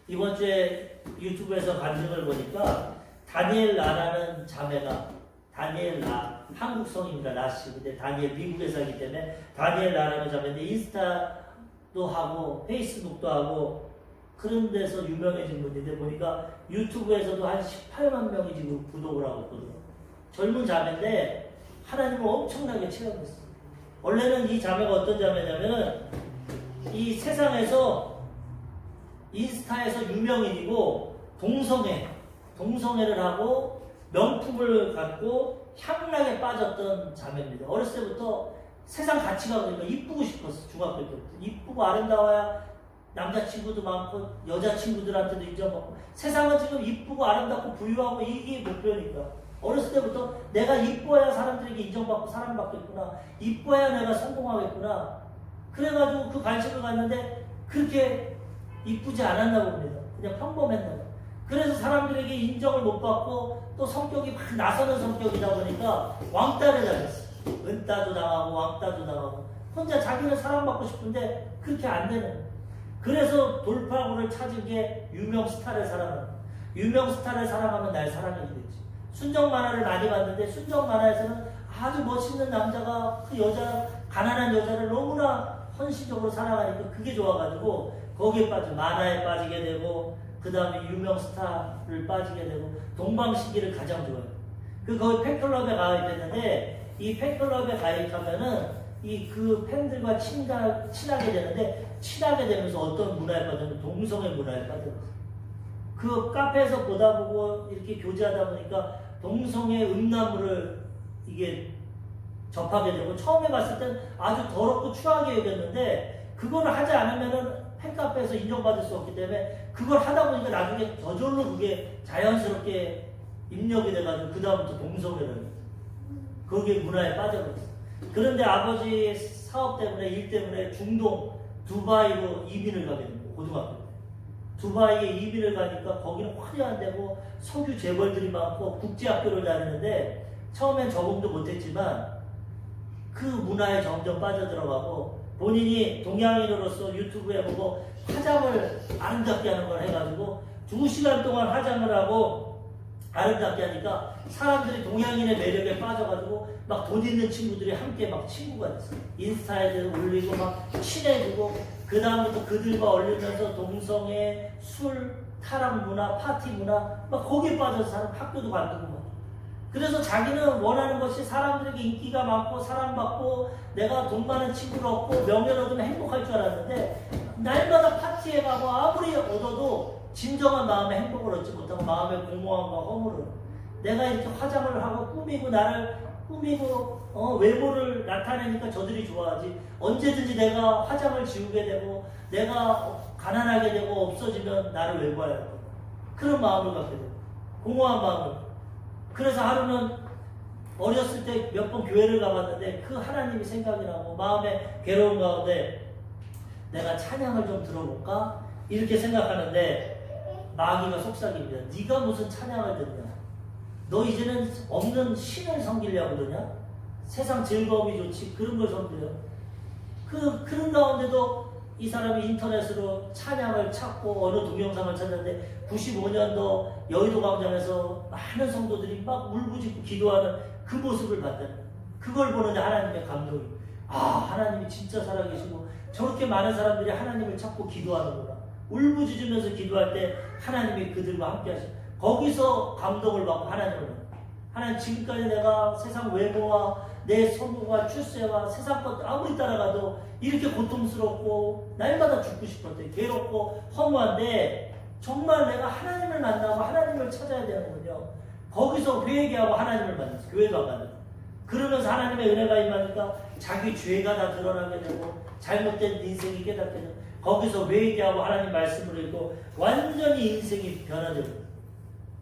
A: 이번 주에 유튜브에서 간증을 보니까 다니엘 라라는 자매가 다니엘 라 한국성입니다. 라씨. 근데 다니엘 미국에서 하기 때문에 다니엘 라라는 자매인데 인스타도 하고 페이스북도 하고 그런 데서 유명해진 분인데 보니까 유튜브에서도 한 18만 명이 지금 구독을 하고 있거든요. 젊은 자매인데 하나님을 엄청나게 체험했어요. 원래는 이 자매가 어떤 자매냐면은 이 세상에서 인스타에서 유명인이고 동성애를 하고 명품을 갖고 향락에 빠졌던 자매입니다. 어렸을 때부터 세상 가치가 그러니까 이쁘고 싶었어. 중학교 때부터 이쁘고 아름다워야 남자친구도 많고 여자친구들한테도 인정받고 세상은 지금 이쁘고 아름답고 부유하고 이게 목표니까 어렸을 때부터 내가 이뻐야 사람들에게 인정받고 사랑받겠구나. 이뻐야 내가 성공하겠구나. 그래가지고 그 관심을 갖는데 그렇게 이쁘지 않았나 봅니다. 그냥 평범했나 봐. 그래서 사람들에게 인정을 못 받고 또 성격이 막 나서는 성격이다 보니까 왕따를 당했어. 은따도 당하고 왕따도 당하고 혼자 자기는 사랑받고 싶은데 그렇게 안 되는 거야. 그래서 돌파구를 찾은 게 유명 스타를 사랑하는 거야. 유명 스타를 사랑하면 날 사랑하게 되지. 순정 만화를 많이 봤는데 순정 만화에서는 아주 멋있는 남자가 그 여자, 가난한 여자를 너무나 헌신적으로 사랑하니까 그게 좋아가지고 거기에 빠져 만화에 빠지게 되고 그 다음에 유명 스타를 빠지게 되고 동방신기를 가장 좋아해요. 거기 팬클럽에 가입했는데 이 팬클럽에 가입하면은 그 팬들과 친하게 되는데 친하게 되면서 어떤 문화에 빠졌냐면 동성애 문화에 빠졌어요. 그 카페에서 보다 보고 이렇게 교제하다 보니까 동성애 음란물을 이게 접하게 되고 처음에 봤을 땐 아주 더럽고 추하게 여겼는데 그거를 하지 않으면은 팬카페에서 인정받을 수 없기 때문에 그걸 하다 보니까 나중에 저절로 그게 자연스럽게 입력이 돼가지고 그 다음부터 동성애를 거기에 문화에 빠져버렸어요. 그런데 아버지 사업 때문에 일 때문에 중동 두바이로 이민을 가게 됩니다. 고등학교 때. 두바이에 이민을 가니까 거기는 화려한 데고 석유 재벌들이 많고 국제학교를 다니는데 처음엔 적응도 못했지만 그 문화에 점점 빠져들어가고 본인이 동양인으로서 유튜브에 보고 화장을 아름답게 하는 걸 해가지고 2시간 동안 화장을 하고 아름답게 하니까 사람들이 동양인의 매력에 빠져가지고 막 돈 있는 친구들이 함께 막 친구가 됐어요. 인스타에 올리고 막 친해지고 그 다음부터 그들과 어울리면서 동성애, 술, 타락 문화, 파티 문화 막 거기에 빠져서 사는 학교도 관두고 막. 그래서 자기는 원하는 것이 사람들에게 인기가 많고 사랑받고 내가 돈 많은 친구를 얻고 명예를 얻으면 행복할 줄 알았는데 날마다 파티에 가고 아무리 얻어도 진정한 마음의 행복을 얻지 못하고 마음의 공허함과 허물을 내가 이렇게 화장을 하고 꾸미고 나를 꾸미고 외모를 나타내니까 저들이 좋아하지 언제든지 내가 화장을 지우게 되고 내가 가난하게 되고 없어지면 나를 외모해야 할 거야. 그런 마음을 갖게 되고 공허한 마음을. 그래서 하루는 어렸을 때 몇 번 교회를 가봤는데 그 하나님이 생각이 나고 마음에 괴로운 가운데 내가 찬양을 좀 들어볼까? 이렇게 생각하는데 마귀가 속삭입니다. 네가 무슨 찬양을 듣냐? 너 이제는 없는 신을 섬기려고 그러냐? 세상 즐거움이 좋지 그런 걸 섬기려. 그런 가운데도 이 사람이 인터넷으로 찬양을 찾고 어느 동영상을 찾았는데 95년도 여의도 광장에서 많은 성도들이 막 울부짖고 기도하는 그 모습을 봤다는 거예요. 그걸 보는데 하나님의 감동이 하나님이 진짜 살아계시고 저렇게 많은 사람들이 하나님을 찾고 기도하는구나. 울부짖으면서 기도할 때 하나님이 그들과 함께 하시고 거기서 감동을 받고 하나님 지금까지 내가 세상 외모와 내 성공과 출세와 세상 것 아무리 따라가도 이렇게 고통스럽고 날마다 죽고 싶었대. 괴롭고 허무한데 정말 내가 하나님을 만나고 하나님을 찾아야 되는군요. 거기서 회개하고 하나님을 만났어. 교회가 만났어. 그러면서 하나님의 은혜가 임하니까 자기 죄가 다 드러나게 되고 잘못된 인생이 깨닫게 되고 거기서 회개하고 하나님 말씀을 읽고 완전히 인생이 변화되고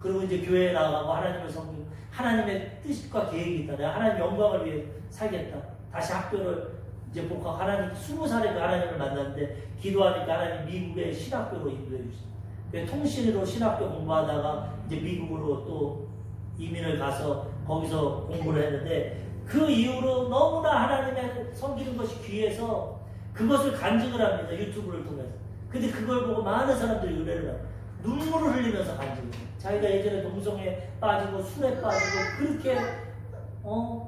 A: 그리고 이제 교회에 나가고 하나님을 섬기고 하나님의 뜻과 계획이 있다. 내가 하나님 영광을 위해 살겠다. 다시 학교를 이제 복학 하나님 20살에 그 하나님을 만났는데 기도하니까 하나님 미국의 신학교로 인도해 주셨어요. 통신으로 신학교 공부하다가 이제 미국으로 또 이민을 가서 거기서 공부를 했는데 그 이후로 너무나 하나님의 섬기는 것이 귀해서 그것을 간증을 합니다. 유튜브를 통해서. 근데 그걸 보고 많은 사람들이 은혜를 합니다. 눈물을 흘리면서 간증해요. 자기가 예전에 동성애에 빠지고 술에 빠지고 그렇게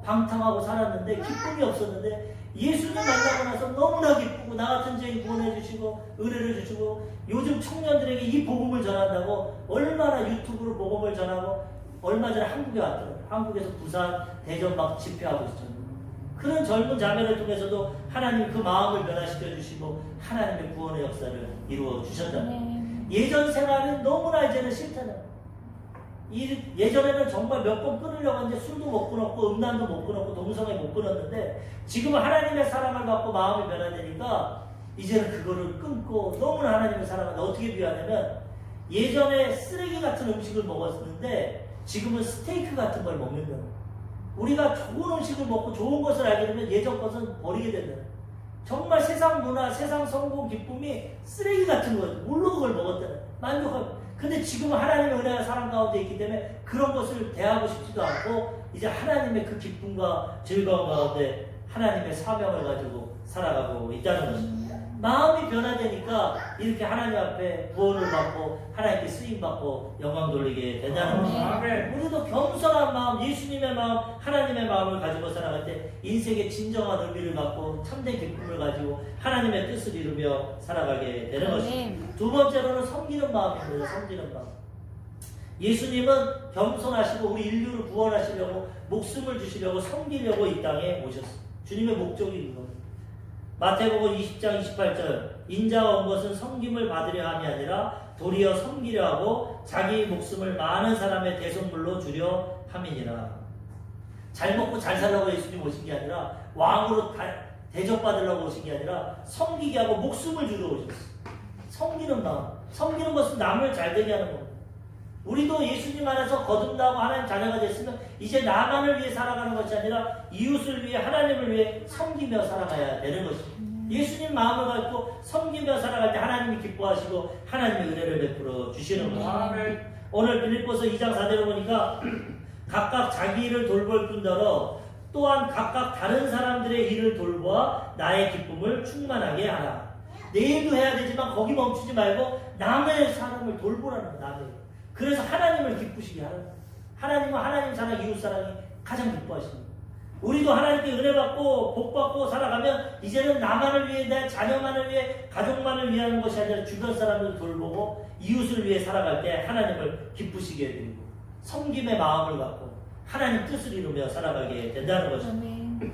A: 방탕하고 살았는데 기쁨이 없었는데 예수님 만나고 나서 너무나 기쁘고 나 같은 죄인 구원해 주시고 은혜를 주시고 요즘 청년들에게 이 복음을 전한다고 얼마나 유튜브로 복음을 전하고 얼마 전에 한국에 왔더라고요. 한국에서 부산, 대전 막 집회하고 있었잖아요. 그런 젊은 자매를 통해서도 하나님 그 마음을 변화시켜 주시고 하나님의 구원의 역사를 이루어 주셨다는 예전 생활은 너무나 이제는 싫다는 예전에는 정말 몇 번 끊으려고 했는데 술도 못 끊었고 음란도 못 끊었고 동성애 못 끊었는데 지금은 하나님의 사랑을 받고 마음이 변화되니까 이제는 그거를 끊고 너무나 하나님의 사랑을 어떻게 비하냐면 예전에 쓰레기 같은 음식을 먹었는데 지금은 스테이크 같은 걸 먹는다. 우리가 좋은 음식을 먹고 좋은 것을 알게 되면 예전 것은 버리게 된다. 정말 세상 문화, 세상 성공, 기쁨이 쓰레기 같은 거예요. 물로 그걸 먹었다. 만족하고. 근데 지금은 하나님의 은혜가 사람 가운데 있기 때문에 그런 것을 대하고 싶지도 않고 이제 하나님의 그 기쁨과 즐거움 가운데 하나님의 사명을 가지고 살아가고 있다는 것입니다. 마음이 변화되니까 이렇게 하나님 앞에 구원을 받고 하나님께 쓰임받고 영광 돌리게 된다는 것입니다. 우리도 겸손한 마음, 예수님의 마음, 하나님의 마음을 가지고 살아갈 때 인생의 진정한 의미를 갖고 참된 기쁨을 가지고 하나님의 뜻을 이루며 살아가게 되는 것입니다. 두 번째로는 섬기는 마음입니다. 섬기는 마음. 예수님은 겸손하시고 우리 인류를 구원하시려고 목숨을 주시려고 섬기려고 이 땅에 오셨습니다. 주님의 목적이 이겁니다. 마태복음 20장 28절 인자가 온 것은 섬김을 받으려 함이 아니라 도리어 섬기려 하고 자기 목숨을 많은 사람의 대속물로 주려 함이니라. 잘 먹고 잘 살라고 예수님 오신 게 아니라 왕으로 대접받으려고 오신 게 아니라 섬기게 하고 목숨을 주러 오셨어요. 섬기는 마음. 섬기는 것은 남을 잘되게 하는 겁니다. 우리도 예수님 안에서 거듭나고 하나님 자녀가 됐으면 이제 나만을 위해 살아가는 것이 아니라 이웃을 위해 하나님을 위해 섬기며 살아가야 되는 것입니다. 예수님 마음을 갖고 섬기며 살아갈 때 하나님이 기뻐하시고 하나님의 은혜를 베풀어 주시는 것입니다. 오늘 빌립보서 2장 4절을 보니까 각각 자기 일을 돌볼 뿐더러 또한 각각 다른 사람들의 일을 돌보아 나의 기쁨을 충만하게 하라. 내 일도 해야 되지만 거기 멈추지 말고 남의 사람을 돌보라는 거예요. 남의. 그래서 하나님을 기쁘시게 하는 거예요. 하나님은 하나님 사랑, 이웃 사랑이 가장 기뻐하십니다. 우리도 하나님께 은혜 받고 복 받고 살아가면 이제는 나만을 위해, 내 자녀만을 위해, 가족만을 위한 것이 아니라 주변 사람을 돌보고 이웃을 위해 살아갈 때 하나님을 기쁘시게 해드리고 섬김의 마음을 갖고 하나님 뜻을 이루며 살아가게 된다는 것입니다.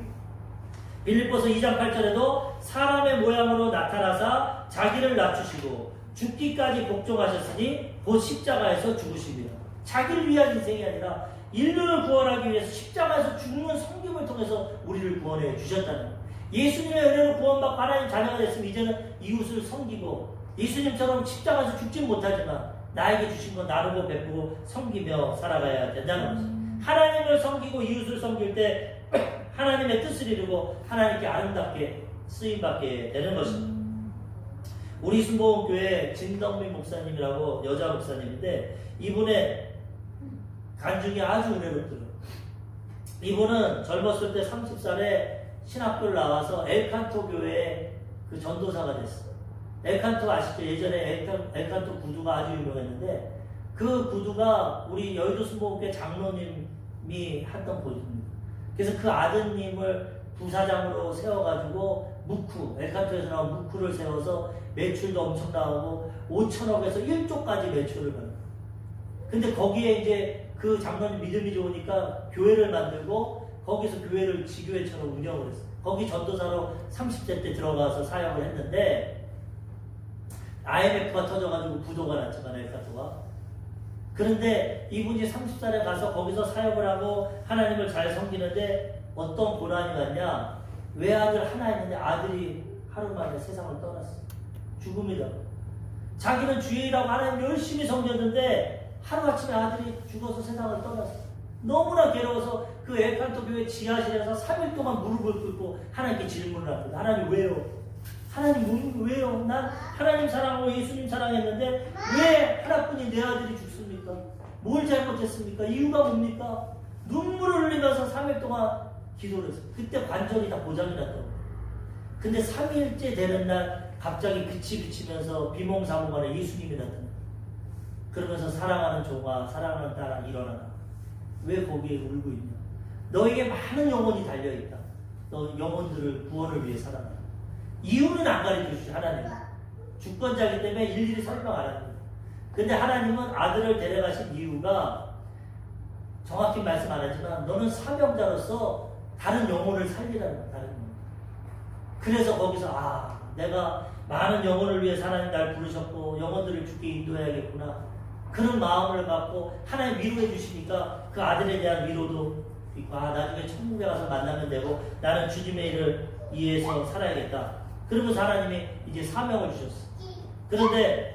A: 빌립보서 2장 8절에도 사람의 모양으로 나타나사 자기를 낮추시고 죽기까지 복종하셨으니 곧 십자가에서 죽으십니다. 자기를 위한 인생이 아니라 인류를 구원하기 위해서 십자가에서 죽는 섬김을 통해서 우리를 구원해 주셨다는 거예요. 예수님의 은혜로 구원받고 하나님 자녀가 됐으면 이제는 이웃을 섬기고 예수님처럼 십자가에서 죽지는 못하지만 나에게 주신 건 나누고 베푸고 섬기며 살아가야 된다는 것입니다. 하나님을 섬기고 이웃을 섬길 때 하나님의 뜻을 이루고 하나님께 아름답게 쓰임받게 되는 것입니다. 우리 순복음교회 진덕민 목사님이라고 여자 목사님인데 이분의 간증이 아주 은혜롭더라고요. 이분은 젊었을 때 30살에 신학교를 나와서 엘칸토 교회의 그 전도사가 됐어요. 엘칸토 아시죠? 예전에 엘칸토 구두가 아주 유명했는데 그 구두가 우리 여의도 순복음교회 장로님이 했던 구두입니다. 그래서 그 아드님을 부사장으로 세워가지고 엘칸토에서 나온 무쿠를 세워서 매출도 엄청 나오고 5천억에서 1조까지 매출을 받는. 근데 거기에 이제 그 장로님 믿음이 좋으니까 교회를 만들고 거기서 교회를 지교회처럼 운영을 했어요. 거기 전도사로 30대 때 들어가서 사역을 했는데 IMF가 터져가지고 부도가 났지만 엘칸토가. 그런데 이분이 30살에 가서 거기서 사역을 하고 하나님을 잘 섬기는데 어떤 고난이 왔냐. 외아들 하나 있는데 아들이 하루 만에 세상을 떠났어요. 죽음이라고. 자기는 주일이라고 하나님 열심히 섬겼는데 하루아침에 아들이 죽어서 세상을 떠났어요. 너무나 괴로워서 그 엘칸토 교회 지하실에서 3일 동안 무릎을 꿇고 하나님께 질문을 합니다. 하나님 왜요? 하나님 왜요? 난 하나님 사랑하고 예수님 사랑했는데 왜 하나뿐인 내 아들이 죽습니까? 뭘 잘못했습니까? 이유가 뭡니까? 눈물을 흘리면서 3일 동안 기도를 했어요. 그때 관절이 다 고장이 났다고. 근데 3일째 되는 날 갑자기 빛이 비치면서 비몽사몽하는 예수님이 나타나요. 그러면서 사랑하는 종아, 사랑하는 딸아 일어나라. 왜 거기에 울고 있냐? 너에게 많은 영혼이 달려있다. 너 영혼들을 구원을 위해 살아라. 이유는 안 가르쳐주시죠. 하나님은. 주권자이기 때문에 일일이 설명 안 합니다. 근데 하나님은 아들을 데려가신 이유가 정확히 말씀 안 하지만 너는 사명자로서 다른 영혼을 살리라는 거야. 다른 영혼. 그래서 거기서 내가 많은 영혼을 위해 하나님 날 부르셨고 영혼들을 주께 인도해야겠구나. 그런 마음을 갖고 하나님 위로해 주시니까 그 아들에 대한 위로도 있고 나중에 천국에 가서 만나면 되고 나는 주님의 일을 위해서 살아야겠다. 그러면서 하나님이 이제 사명을 주셨어. 그런데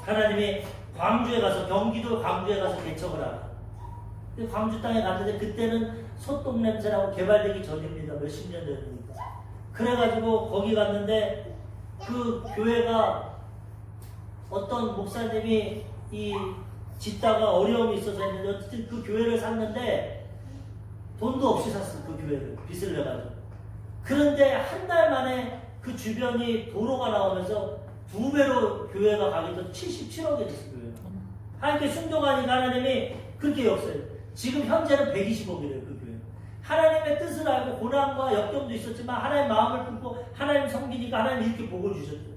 A: 하나님이 광주에 가서 경기도 광주에 가서 개척을 하라. 광주 땅에 갔는데 그때는 소똥 냄새라고 개발되기 전입니다. 몇십 년 전이니까. 그래가지고 거기 갔는데 그 교회가 어떤 목사님이 이 짓다가 어려움이 있어서 했는데 어쨌든 그 교회를 샀는데 돈도 없이 샀어. 그 교회를 빚을 내가지고. 그런데 한 달 만에 그 주변이 도로가 나오면서 2배로 교회가 가격도 77억이 됐어. 교회가. 하나님께 순종하니까 하나님이 그렇게 역사해요. 지금 현재는 120억이래요. 그 교회. 하나님의 뜻을 알고 고난과 역경도 있었지만 하나님 마음을 품고 하나님 섬기니까 하나님 이렇게 복을 주셨대요.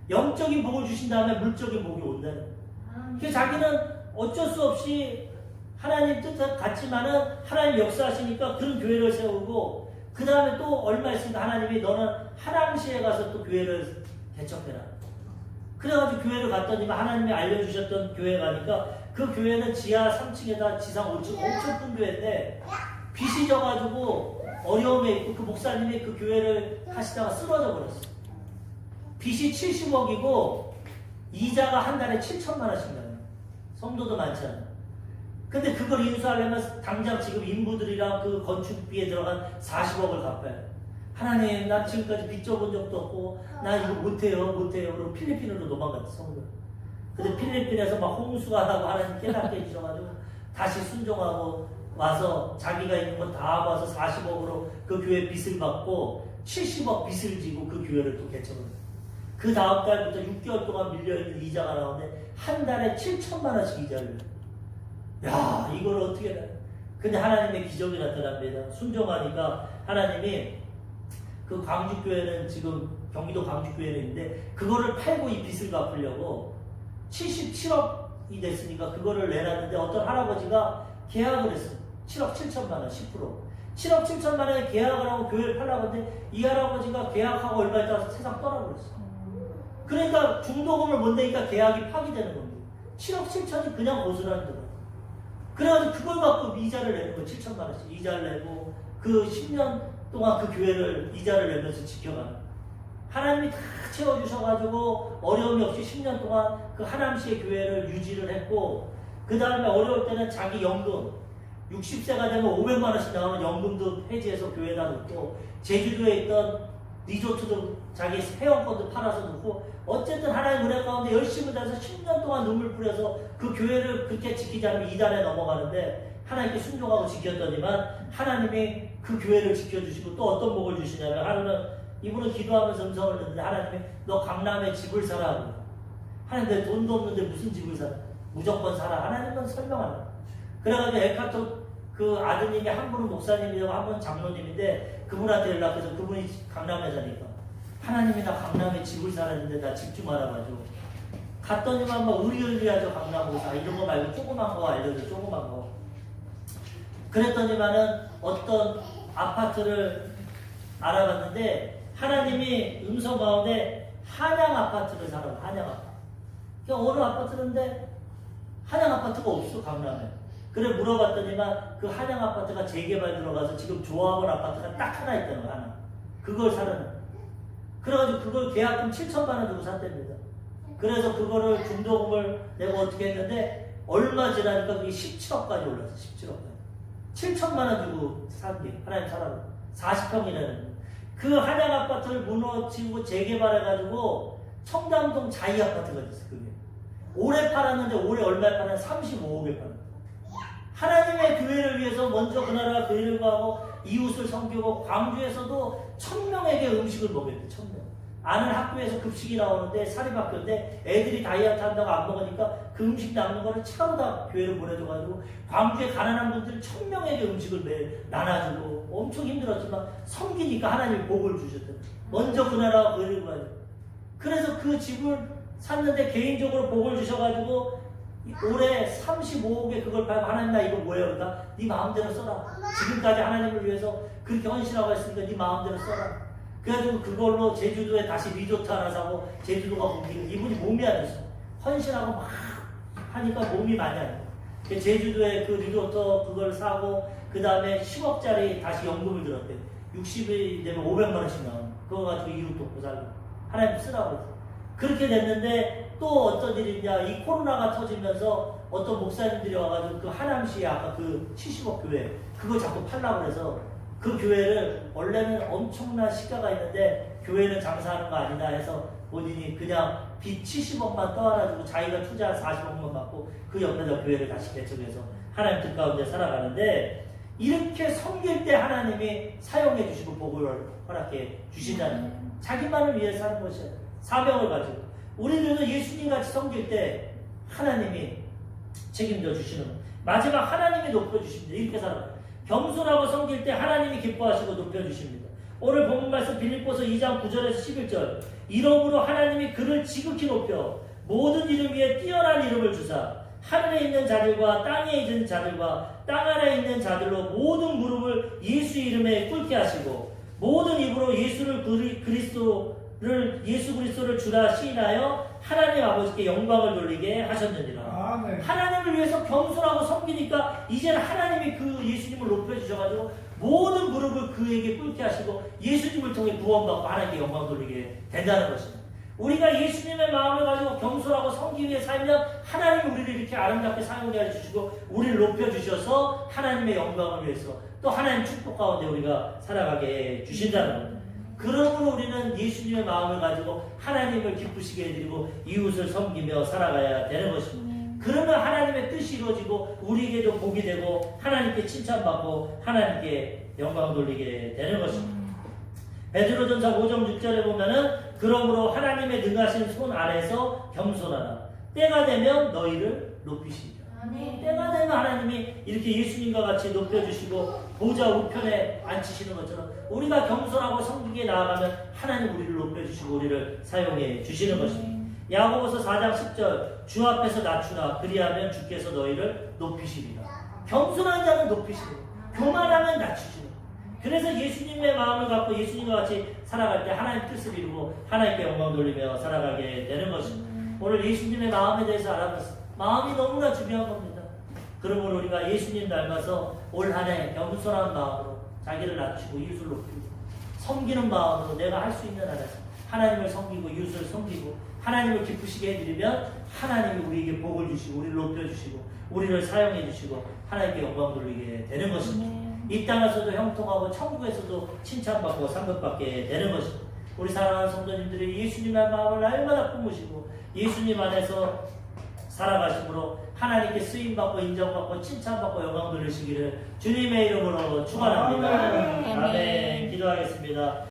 A: 영적인 복을 주신 다음에 물적인 복이 온다는 거예요. 그래서 자기는 어쩔 수 없이 하나님 뜻 같지만은 하나님 역사하시니까 그런 교회를 세우고 그 다음에 또 얼마 있으니까 하나님이 너는 하남시에 가서 또 교회를 개척해라. 그래가지고 교회를 갔더니만 하나님이 알려주셨던 교회 가니까 그 교회는 지하 3층에다 지상 5층 엄청 큰 교회인데 빚이 져가지고 어려움에 있고 그 목사님이 그 교회를 하시다가 쓰러져 버렸어. 빚이 70억이고 이자가 한 달에 7천만 원씩 나요. 성도도 많지 않아. 근데 그걸 인수하려면 당장 지금 인부들이랑 그 건축비에 들어간 40억을 갚아요. 하나님, 나 지금까지 빚 져본 적도 없고 나 이거 못해요. 그리고 필리핀으로 도망갔어. 성도. 근데 필리핀에서 막 홍수가 나고 하나님 깨닫게 해주셔가지고 다시 순종하고 와서 자기가 있는 건 다 와서 40억으로 그 교회 빚을 받고 70억 빚을 지고 그 교회를 또 개척을 했어요. 그 다음 달부터 6개월 동안 밀려있는 이자가 나오는데 한 달에 7천만 원씩 이자를 내요. 야, 이걸 어떻게 해? 근데 하나님의 기적이 나타납니다. 순종하니까 하나님이 그 광주교회는 지금 경기도 광주교회는 있는데 그거를 팔고 이 빚을 갚으려고 77억이 됐으니까 그거를 내놨는데 어떤 할아버지가 계약을 했어. 7억 7천만 원, 10%. 7억 7천만 원에 계약을 하고 교회를 팔라고 했는데 이 할아버지가 계약하고 얼마 있다가 세상 떠나버렸어. 그러니까 중도금을 못 내니까 계약이 파기되는 겁니다. 7억 7천이 그냥 고스란히 들어. 그래가지고 그걸 갖고 이자를 내는 거예요. 7천만 원씩 이자를 내고 그 10년 동안 그 교회를 이자를 내면서 지켜가는. 하나님이 다 채워주셔가지고 어려움이 없이 10년 동안 그 하남시의 교회를 유지를 했고 그 다음에 어려울 때는 자기 연금 60세가 되면 500만 원씩 나오는 연금도 폐지해서 교회에다 넣고 제주도에 있던 리조트도 자기 회원권도 팔아서 넣고 어쨌든 하나님 은혜 가운데 열심히 다해서 10년 동안 눈물 뿌려서 그 교회를 그렇게 지키지 않으면 이단에 넘어가는데 하나님께 순종하고 지켰더니만 하나님이 그 교회를 지켜주시고 또 어떤 복을 주시냐면 하루는 이분은 기도하면서 음성을 듣는데 하나님이 너 강남에 집을 사라. 하나님 내 돈도 없는데 무슨 집을 사라. 무조건 사라. 하나님은 설명하라. 그래가지고 에카토 그 아드님이 한 분은 목사님이고 한 분은 장로님인데 그분한테 연락해서 그분이 강남에 사니까 하나님이 나 강남에 집을 사라는데 나 집 좀 알아봐줘. 갔더니만 뭐 의리의리하죠. 강남 오사 이런 거 말고 조그만 거 알려줘. 조그만 거. 그랬더니만은 어떤 아파트를 알아봤는데 하나님이 음성 가운데 한양 아파트를 사라고. 한양 아파트. 그러니까 어느 아파트인데 한양 아파트가 없어. 강남에. 그래 물어봤더니만 그 한양 아파트가 재개발 들어가서 지금 조합원 아파트가 딱 하나 있다는 거 하나. 그걸 사라는. 그래가지고 그걸 계약금 7천만 원 주고 샀답니다. 그래서 그거를 중도금을 내고 어떻게 했는데 얼마 지나니까 그게 17억까지 올랐어. 17억까지. 7천만 원 주고 산 게 하나님 사라고. 40평이라는. 그 한양 아파트를 무너지고 재개발해가지고 청담동 자이 아파트가 됐어. 그게. 올해 팔았는데 올해 얼마에 팔았는데 35억에 팔았어. 하나님의 교회를 위해서 먼저 그 나라가 교회를 가고 이웃을 섬기고 광주에서도 1000명에게 음식을 먹였대. 1000명. 아는 학교에서 급식이 나오는데 사립학교인데 애들이 다이어트 한다고 안 먹으니까 그 음식 남는 거를 차로 다 교회를 보내줘가지고 광주에 가난한 분들 1000명에게 음식을 매일 나눠주고 엄청 힘들었지만 섬기니까 하나님이 복을 주셨대. 먼저 그 나라가 교회를 가야 돼. 그래서 그 집을 샀는데 개인적으로 복을 주셔가지고 올해 35억에 그걸 팔고 하나님 나 이거 뭐예요? 그러니까 네 마음대로 써라. 지금까지 하나님을 위해서 그렇게 헌신하고 했으니까 네 마음대로 써라. 그래가지고 그걸로 제주도에 다시 리조트 하나 사고 제주도가 옮기고 이분이 몸이 안 됐어. 헌신하고 막 하니까 몸이 많이 안 돼. 제주도에 그 리조트 그걸 사고 그 다음에 10억짜리 다시 연금을 들었대. 60이 되면 500만 원씩 나오는. 그거 가지고 이웃 돕고 살고 하나님 쓰라고 했어. 그렇게 됐는데 또 어떤 일이 있냐, 이 코로나가 터지면서 어떤 목사님들이 와가지고 그 하남시에 아까 그 70억 교회 그거 자꾸 팔라고 해서 그 교회를 원래는 엄청난 시가가 있는데 교회는 장사하는 거 아니다 해서 본인이 그냥 빚 70억만 떠안아주고 자기가 투자한 40억만 받고 그 옆에다 교회를 다시 개척해서 하나님 뜻 가운데 살아가는데, 이렇게 섬길 때 하나님이 사용해 주시고 복을 허락해 주신다는 거예요. 자기만을 위해 사는 것이에요. 사명을 가지고. 우리들도 예수님 같이 섬길 때 하나님이 책임져 주시는 거예요. 마지막 하나님이 높여주십니다. 이렇게 살아가요. 겸손하고 섬길 때 하나님이 기뻐하시고 높여주십니다. 오늘 본문 말씀 빌립보서 2장 9절에서 11절. 이러므로 하나님이 그를 지극히 높여 모든 이름 위에 뛰어난 이름을 주사 하늘에 있는 자들과 땅에 있는 자들과 땅 아래에 있는 자들로 모든 무릎을 예수 이름에 꿇게 하시고 모든 입으로 예수 그리스도를 주라 시인하여 하나님 아버지께 영광을 돌리게 하셨느니라.
B: 아멘.
A: 하나님을 위해서 겸손하고 섬기니까 이제는 하나님이 그 예수님을 높여주셔가지고 모든 무릎을 그에게 꿇게 하시고 예수님을 통해 구원받고 하나님께 영광 돌리게 된다는 것입니다. 우리가 예수님의 마음을 가지고 겸손하고 섬기기 위해 살면 하나님이 우리를 이렇게 아름답게 사용해 주시고 우리를 높여주셔서 하나님의 영광을 위해서 또 하나님 축복 가운데 우리가 살아가게 주신다는 겁니다. 그러므로 우리는 예수님의 마음을 가지고 하나님을 기쁘시게 해드리고 이웃을 섬기며 살아가야 되는 것입니다. 그러면 하나님의 뜻이 이루어지고 우리에게도 복이 되고 하나님께 칭찬받고 하나님께 영광 돌리게 되는 것입니다. 베드로전서 5장 6절에 보면은 그러므로 하나님의 능하신 손 아래서 겸손하라. 때가 되면 너희를 높이시리라. 때가 되면 하나님이 이렇게 예수님과 같이 높여주시고 보좌 우편에 앉히시는 것처럼 우리가 겸손하고 섬기게 나아가면 하나님 우리를 높여주시고 우리를 사용해 주시는 것입니다. 야고보서 4장 10절 주 앞에서 낮추라. 그리하면 주께서 너희를 높이시리라. 겸손한 자는 높이시고 교만하면 낮추시고. 그래서 예수님의 마음을 갖고 예수님과 같이 살아갈 때 하나님 뜻을 이루고 하나님께 영광 돌리며 살아가게 되는 것입니다. 오늘 예수님의 마음에 대해서 알아봤습니다. 마음이 너무나 중요한 겁니다. 그러므로 우리가 예수님 닮아서 올 한 해 겸손한 마음으로 자기를 낮추고 이웃을 높이고 섬기는 마음으로 내가 할 수 있는 한에서 하나님을 섬기고 이웃을 섬기고 하나님을 기쁘시게 해드리면 하나님이 우리에게 복을 주시고 우리를 높여주시고 우리를 사용해 주시고 하나님께 영광 돌리게 되는 것입니다. 이 땅에서도 형통하고 천국에서도 칭찬받고 상급받게 되는 것입니다. 우리 사랑하는 성도님들이 예수님의 마음을 날마다 품으시고 예수님 안에서 살아가심으로 하나님께 쓰임받고 인정받고 칭찬받고 영광 돌리시기를 주님의 이름으로 축원합니다. 아멘. 기도하겠습니다.